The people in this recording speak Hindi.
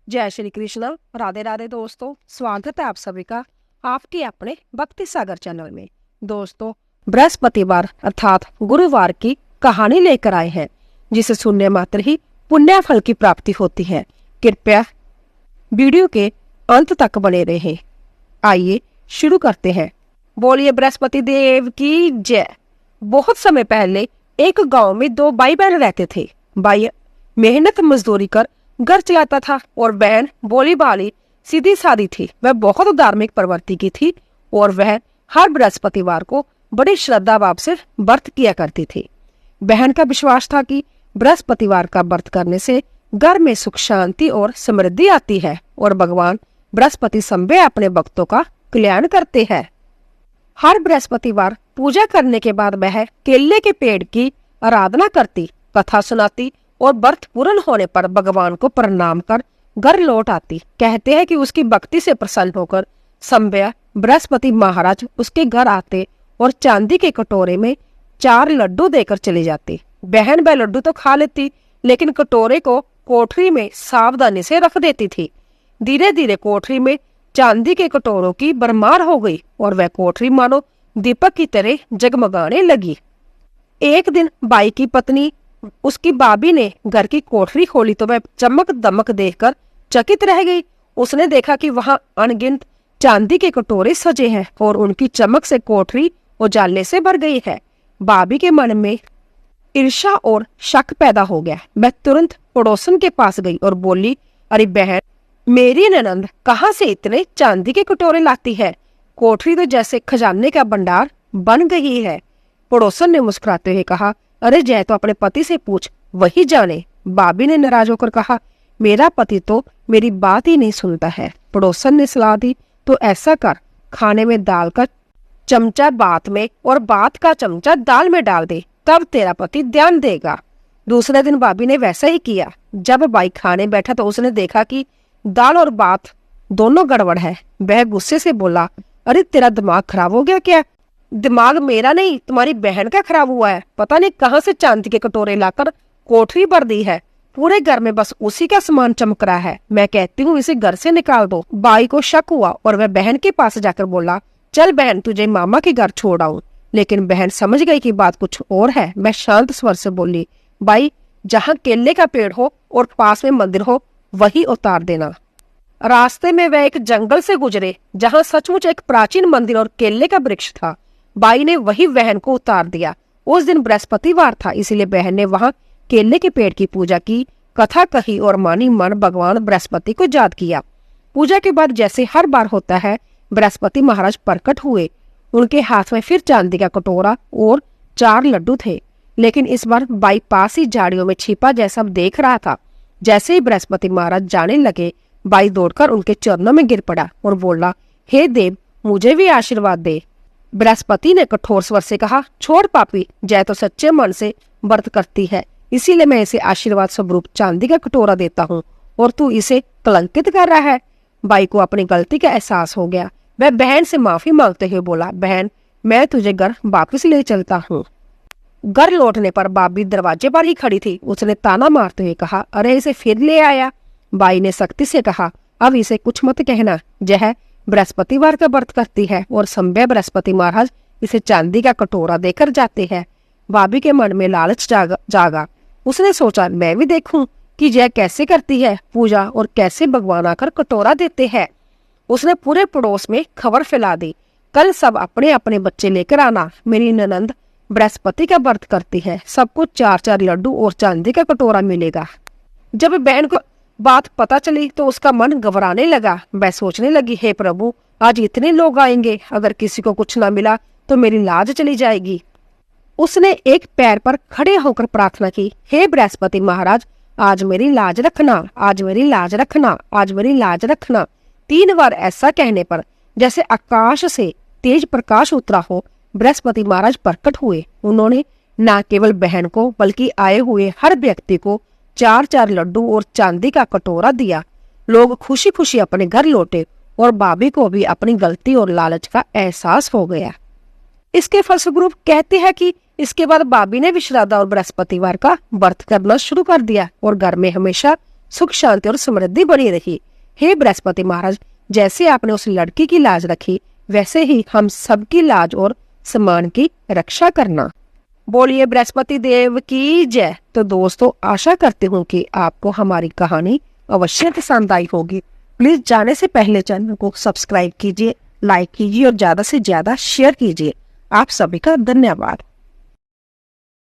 जय श्री कृष्ण। राधे राधे दोस्तों, स्वागत है आप सभी का आपके अपने भक्ति सागर चैनल में। दोस्तों, बृहस्पतिवार अर्थात गुरुवार की कहानी लेकर आए हैं, जिसे सुनने मात्र ही पुण्य फल की प्राप्ति होती है। कृपया वीडियो के अंत तक बने रहें। आइए शुरू करते हैं। बोलिए बृहस्पति देव की जय। बहुत समय पहले एक गांव में दो भाई बहन रहते थे। भाई मेहनत मजदूरी कर घर चलाता था और बहन भोली भाली सीधी सादी थी। वह बहुत धार्मिक प्रवृत्ति की थी और वह हर बृहस्पतिवार को बड़ी श्रद्धा भाव से व्रत किया करती थी। बहन का विश्वास था कि बृहस्पतिवार का व्रत करने से घर में सुख शांति और समृद्धि आती है और भगवान बृहस्पति संभे अपने भक्तों का कल्याण करते हैं। हर बृहस्पतिवार पूजा करने के बाद वह केले के पेड़ की आराधना करती, कथा सुनाती और व्रत पूर्ण होने पर भगवान को प्रणाम कर घर लौट आती। कहते हैं कि उसकी भक्ति से प्रसन्न होकर संभ्या बृहस्पति महाराज उसके घर आते और चांदी के कटोरे में 4 लड्डू देकर चले जाते। बहन वह लड्डू तो खा लेती, लेकिन कटोरे को कोठरी में सावधानी से रख देती थी। धीरे धीरे कोठरी में चांदी के कटोरों की भरमार हो गई और वह कोठरी मानो दीपक की तरह जगमगाने लगी। एक दिन बाई की पत्नी उसकी भाभी ने घर की कोठरी खोली तो वह चमक दमक देखकर चकित रह गई। उसने देखा कि वहां अनगिनत चांदी के कटोरे सजे हैं और उनकी चमक से कोठरी उजाले से भर गई है। भाभी के मन में ईर्ष्या और शक पैदा हो गया। वह तुरंत पड़ोसन के पास गई और बोली, अरे बहन, मेरी ननंद कहाँ से इतने चांदी के कटोरे लाती है? कोठरी तो जैसे खजाने का भंडार बन गई है। पड़ोसन ने मुस्कुराते हुए कहा, अरे जय तो अपने पति से पूछ, वही जाने। भाभी ने नाराज होकर कहा, मेरा पति तो मेरी बात ही नहीं सुनता है। पड़ोसन ने सलाह दी, तो ऐसा कर, खाने में दाल का चमचा बात में और बात का चमचा दाल में डाल दे, तब तेरा पति ध्यान देगा। दूसरे दिन भाभी ने वैसा ही किया। जब भाई खाने बैठा तो उसने देखा कि दाल और बात दोनों गड़बड़ है। वह गुस्से से बोला, अरे तेरा दिमाग खराब हो गया क्या? दिमाग मेरा नहीं, तुम्हारी बहन का खराब हुआ है। पता नहीं कहां से चांदी के कटोरे लाकर कोठरी भर दी है। पूरे घर में बस उसी का सामान चमक रहा है। मैं कहती हूँ इसे घर से निकाल दो। भाई को शक हुआ और वह बहन के पास जाकर बोला, चल बहन, तुझे मामा के घर छोड़ आऊं। लेकिन बहन समझ गई कि बात कुछ और है। मैं शांत स्वर से बोली, भाई, जहाँ केले का पेड़ हो और पास में मंदिर हो वही उतार देना। रास्ते में वह एक जंगल से गुजरे जहाँ सचमुच एक प्राचीन मंदिर और केले का वृक्ष था। बाई ने वही बहन को उतार दिया। उस दिन बृहस्पतिवार था, इसलिए बहन ने वहां केले के पेड़ की पूजा की, कथा कही और मानी मन भगवान बृहस्पति को याद किया। पूजा के बाद जैसे हर बार होता है, बृहस्पति महाराज प्रकट हुए। उनके हाथ में फिर चांदी का कटोरा और 4 लड्डू थे, लेकिन इस बार बाई पास ही झाड़ियों में छिपा जैसा देख रहा था। जैसे ही बृहस्पति महाराज जाने लगे, बाई दौड़कर उनके चरणों में गिर पड़ा और बोला, हे देव, मुझे भी आशीर्वाद दे। बृहस्पति ने कठोर स्वर से कहा, छोड़ पापी, जय तो सच्चे मन से व्रत करती है, इसीलिए मैं इसे आशीर्वाद स्वरूप चांदी का कटोरा देता हूँ और तू इसे कलंकित कर रहा है। बाई को अपनी गलती का एहसास हो गया। वह बहन से माफी मांगते हुए बोला, बहन, मैं तुझे घर वापस ले चलता हूँ। घर लौटने पर भाभी दरवाजे पर ही खड़ी थी। उसने ताना मारते हुए कहा, अरे इसे फिर ले आया। बाई ने सख्ती से कहा, अब इसे कुछ मत कहना, यह बृहस्पतिवार का व्रत करती है और संभ्य बृहस्पति महाराज इसे चांदी का कटोरा देकर जाते हैं। भाभी के मन में लालच जागा। उसने सोचा, मैं भी देखूं कि यह कैसे करती है पूजा और कैसे भगवान आकर कटोरा देते हैं। उसने पूरे पड़ोस में खबर फैला दी, कल सब अपने अपने बच्चे लेकर आना, मेरी ननंद बृहस्पति का व्रत करती है, सबको 4-4 लड्डू और चांदी का कटोरा मिलेगा। जब बहन को बात पता चली तो उसका मन घबराने लगा। वह सोचने लगी, हे प्रभु, आज इतने लोग आएंगे, अगर किसी को कुछ ना मिला तो मेरी लाज चली जाएगी। उसने एक पैर पर खड़े होकर प्रार्थना की, हे बृहस्पति महाराज, आज मेरी लाज रखना, आज मेरी लाज रखना, आज मेरी लाज रखना। 3 बार ऐसा कहने पर जैसे आकाश से तेज प्रकाश उतरा हो, बृहस्पति महाराज प्रकट हुए। उन्होंने न केवल बहन को बल्कि आए हुए हर व्यक्ति को 4-4 लड्डू और चांदी का कटोरा दिया। लोग खुशी खुशी अपने घर लौटे और भाभी को भी अपनी गलती और लालच का एहसास हो गया। इसके फलस्वरूप कहते हैं कि इसके बाद भाभी ने भी श्राद्ध और बृहस्पतिवार का व्रत करना शुरू कर दिया और घर में हमेशा सुख शांति और समृद्धि बनी रही। हे बृहस्पति महाराज, जैसे आपने उस लड़की की लाज रखी, वैसे ही हम सबकी लाज और सम्मान की रक्षा करना। बोलिए बृहस्पति देव की जय। तो दोस्तों, आशा करती हूँ कि आपको हमारी कहानी अवश्य पसंद आई होगी। प्लीज जाने से पहले चैनल को सब्सक्राइब कीजिए, लाइक कीजिए और ज्यादा से ज्यादा शेयर कीजिए। आप सभी का धन्यवाद।